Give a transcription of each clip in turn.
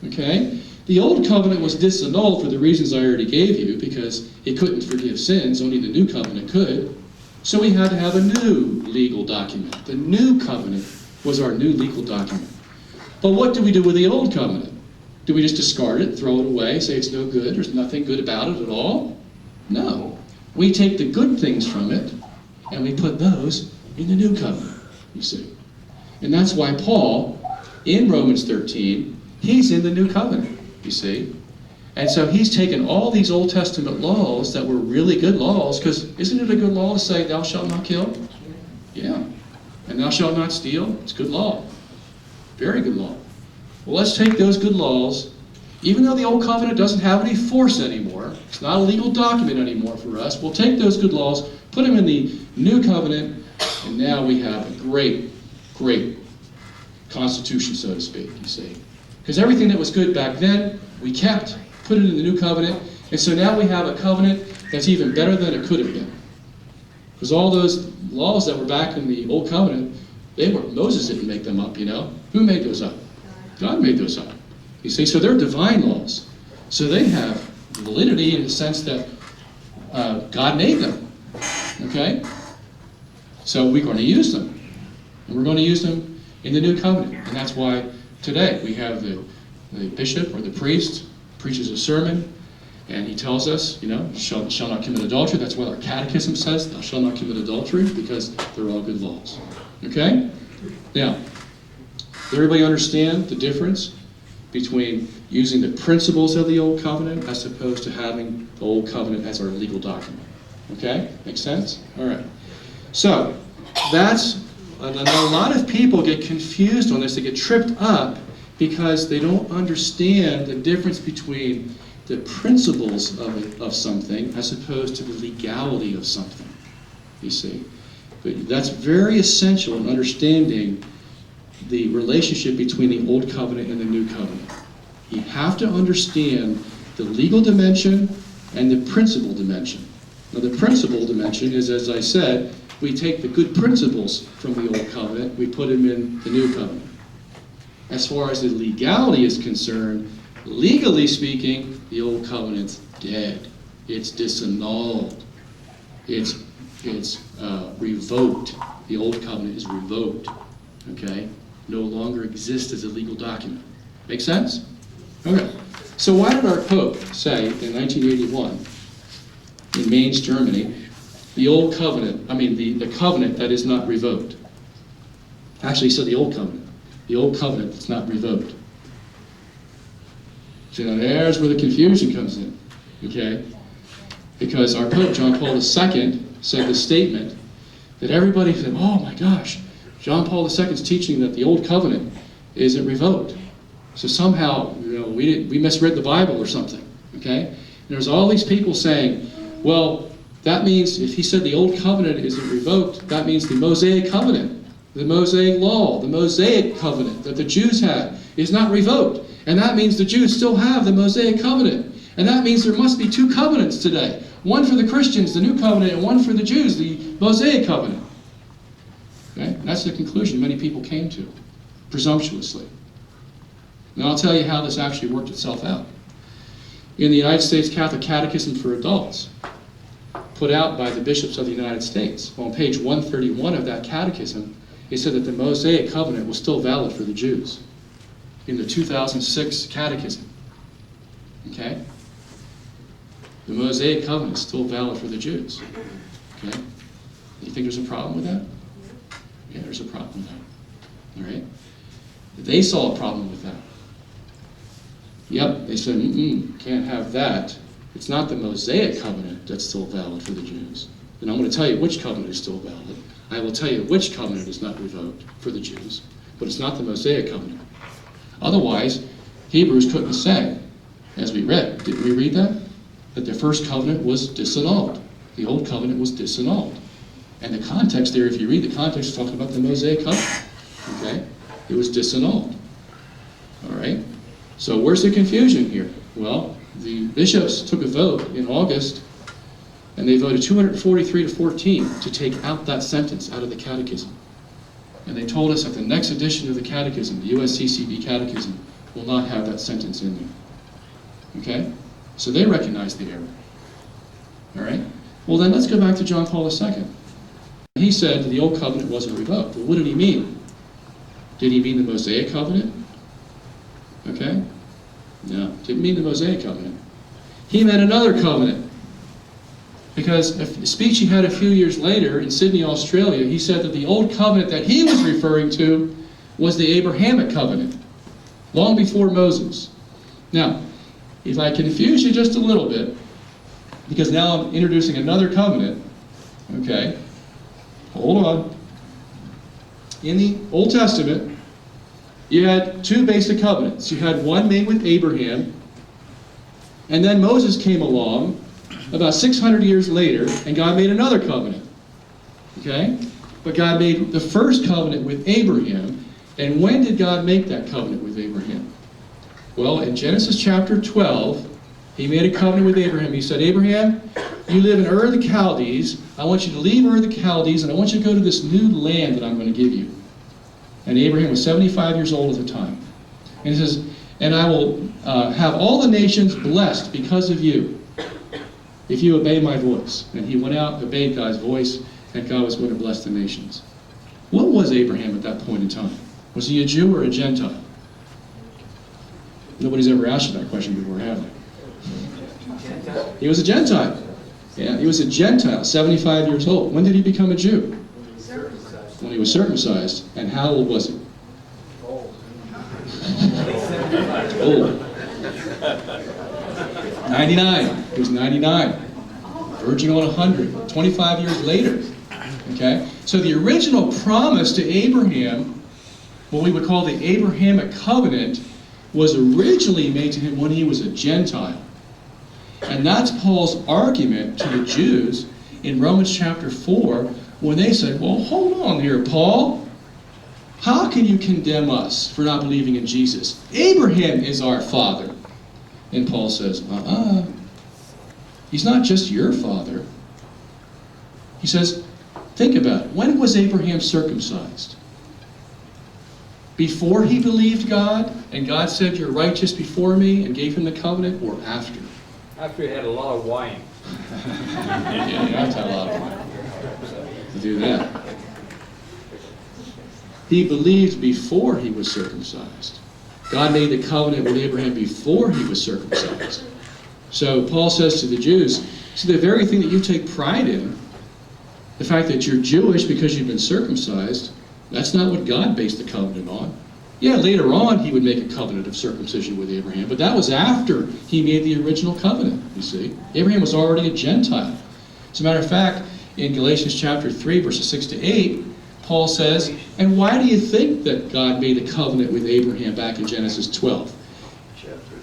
Okay? The old covenant was disannulled for the reasons I already gave you, because it couldn't forgive sins, only the new covenant could. So we had to have a new legal document. The new covenant was our new legal document. But what do we do with the old covenant? Do we just discard it, throw it away, say it's no good, there's nothing good about it at all? No. We take the good things from it, and we put those in the new covenant, you see. And that's why Paul, in Romans 13, he's in the new covenant, you see. And so he's taken all these Old Testament laws that were really good laws, because isn't it a good law to say, thou shalt not kill? Yeah. And thou shalt not steal? It's good law. Very good law. Well, let's take those good laws, even though the Old Covenant doesn't have any force anymore, it's not a legal document anymore for us, we'll take those good laws, put them in the New Covenant, and now we have a great, great constitution, so to speak, you see. Because everything that was good back then, we kept, put it in the New Covenant, and so now we have a covenant that's even better than it could have been. Because all those laws that were back in the Old Covenant, Moses didn't make them up, you know. Who made those up? God made those up. You see, so they're divine laws. So they have validity in the sense that God made them. Okay? So we're going to use them. And we're going to use them in the New Covenant. And that's why today we have the bishop or the priest preaches a sermon, and he tells us, you know, shall not commit adultery. That's what our catechism says, thou shalt not commit adultery, because they're all good laws. Okay? Now, does everybody understand the difference between using the principles of the Old Covenant as opposed to having the Old Covenant as our legal document? Okay? Make sense? All right. So, that's, and a lot of people get confused on this. They get tripped up because they don't understand the difference between the principles of something as opposed to the legality of something, you see. But that's very essential in understanding the relationship between the Old Covenant and the New Covenant. You have to understand the legal dimension and the principle dimension. Now the principle dimension is, as I said, we take the good principles from the Old Covenant, we put them in the New Covenant. As far as the legality is concerned, legally speaking, the Old Covenant's dead. It's disannulled. It's revoked. The Old Covenant is revoked. Okay? No longer exists as a legal document. Make sense? Okay. So why did our Pope say in 1981 in Mainz, Germany, the Old Covenant, the covenant that is not revoked? Actually, he said the Old Covenant. The Old Covenant that's not revoked. So now there's where the confusion comes in. Okay? Because our Pope, John Paul II, said the statement that everybody said, oh my gosh, John Paul II is teaching that the Old Covenant isn't revoked. So somehow, you know, we misread the Bible or something. Okay? And there's all these people saying, well, that means if he said the Old Covenant isn't revoked, that means the Mosaic Covenant, the Mosaic Law, the Mosaic Covenant that the Jews had is not revoked. And that means the Jews still have the Mosaic Covenant. And that means there must be two covenants today. One for the Christians, the New Covenant, and one for the Jews, the Mosaic Covenant. Okay? And that's the conclusion many people came to, presumptuously. Now I'll tell you how this actually worked itself out. In the United States Catholic Catechism for Adults, put out by the bishops of the United States, on page 131 of that catechism, it said that the Mosaic Covenant was still valid for the Jews. In the 2006 catechism. Okay? The Mosaic Covenant is still valid for the Jews. Okay? You think there's a problem with that? Yeah, there's a problem with that. All right? They saw a problem with that. Yep, they said, can't have that. It's not the Mosaic Covenant that's still valid for the Jews. And I'm going to tell you which covenant is still valid. I will tell you which covenant is not revoked for the Jews. But it's not the Mosaic Covenant. Otherwise, Hebrews couldn't say, as we read, didn't we read that? That the first covenant was disannulled. The old covenant was disannulled. And the context there, if you read the context, is talking about the Mosaic Covenant. Okay? It was disannulled. All right? So where's the confusion here? Well, the bishops took a vote in August, and they voted 243 to 14 to take out that sentence out of the catechism. And they told us at the next edition of the catechism, the USCCB catechism, will not have that sentence in there. Okay? So they recognize the error. All right? Well, then let's go back to John Paul II. He said that the old covenant wasn't revoked. Well, what did he mean? Did he mean the Mosaic covenant? Okay? No, didn't mean the Mosaic covenant. He meant another covenant. Because a speech he had a few years later in Sydney, Australia, he said that the old covenant that he was referring to was the Abrahamic covenant, long before Moses. Now, if I confuse you just a little bit, because now I'm introducing another covenant, okay, hold on. In the Old Testament, you had two basic covenants. You had one made with Abraham, and then Moses came along about 600 years later, and God made another covenant. Okay? But God made the first covenant with Abraham, and when did God make that covenant with Abraham? Well, in Genesis chapter 12, he made a covenant with Abraham. He said, Abraham, you live in Ur of the Chaldees. I want you to leave Ur of the Chaldees, and I want you to go to this new land that I'm going to give you. And Abraham was 75 years old at the time. And he says, and I will have all the nations blessed because of you, if you obey my voice. And he went out, obeyed God's voice, and God was going to bless the nations. What was Abraham at that point in time? Was he a Jew or a Gentile? Nobody's ever asked you that question before, have they? He was a Gentile. Yeah, he was a Gentile, 75 years old. When did he become a Jew? When he was circumcised. And how old was he? Old. 99. He was 99. Verging on 100. 25 years later. Okay? So the original promise to Abraham, what we would call the Abrahamic covenant, was originally made to him when he was a Gentile. And that's Paul's argument to the Jews in Romans chapter 4 when they said, well, hold on here, Paul. How can you condemn us for not believing in Jesus? Abraham is our father. And Paul says, he's not just your father. He says, think about it. When was Abraham circumcised? Before he believed God, and God said, you're righteous before me, and gave him the covenant, or after? After he had a lot of wine. Yeah, you have to have a lot of wine to do that. He believed before he was circumcised. God made the covenant with Abraham before he was circumcised. So Paul says to the Jews, see, the very thing that you take pride in, the fact that you're Jewish because you've been circumcised, that's not what God based the covenant on. Yeah, later on he would make a covenant of circumcision with Abraham, but that was after he made the original covenant, you see. Abraham was already a Gentile. As a matter of fact, in Galatians chapter 3, verses 6 to 8, Paul says, and why do you think that God made a covenant with Abraham back in Genesis 12?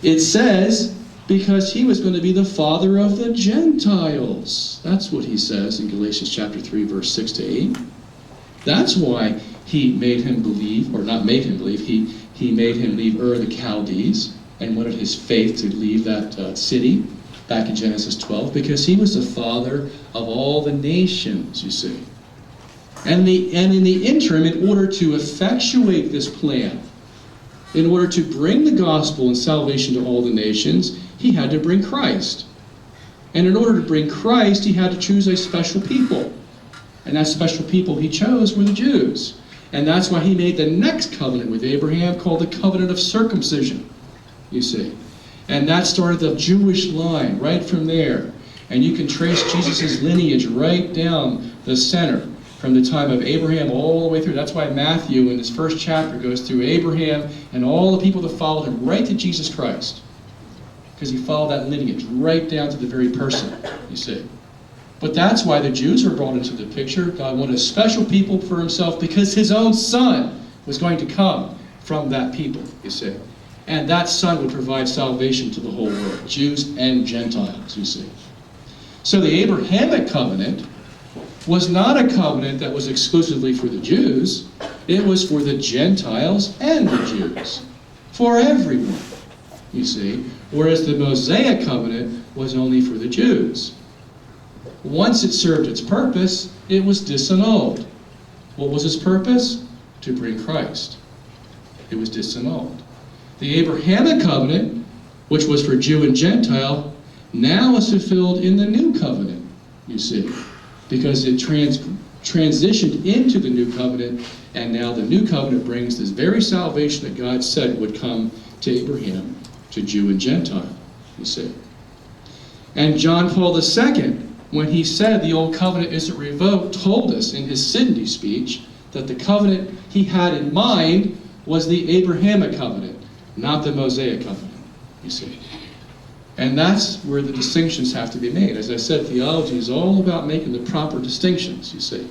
It says, because he was going to be the father of the Gentiles. That's what he says in Galatians chapter 3, verse 6 to 8. That's why he made him believe, or not made him believe, he made him leave Ur of the Chaldees and wanted his faith to leave that city back in Genesis 12, because he was the father of all the nations, you see. And in the interim, in order to effectuate this plan, in order to bring the gospel and salvation to all the nations, he had to bring Christ. And in order to bring Christ, he had to choose a special people. And that special people he chose were the Jews. And that's why he made the next covenant with Abraham called the covenant of circumcision, you see. And that started the Jewish line right from there. And you can trace Jesus' lineage right down the center from the time of Abraham all the way through. That's why Matthew in his first chapter goes through Abraham and all the people that followed him right to Jesus Christ. Because he followed that lineage right down to the very person, you see. But that's why the Jews were brought into the picture. God wanted a special people for himself because his own son was going to come from that people, you see. And that son would provide salvation to the whole world, Jews and Gentiles, you see. So the Abrahamic covenant was not a covenant that was exclusively for the Jews. It was for the Gentiles and the Jews. For everyone, you see. Whereas the Mosaic covenant was only for the Jews. Once it served its purpose, it was disannulled. What was its purpose? To bring Christ. It was disannulled. The Abrahamic covenant, which was for Jew and Gentile, now is fulfilled in the new covenant, you see, because it transitioned into the new covenant, and now the new covenant brings this very salvation that God said would come to Abraham, to Jew and Gentile, you see. And John Paul II, when he said the old covenant isn't revoked, told us in his Sydney speech that the covenant he had in mind was the Abrahamic covenant, not the Mosaic covenant, you see. And that's where the distinctions have to be made. As I said, theology is all about making the proper distinctions, you see.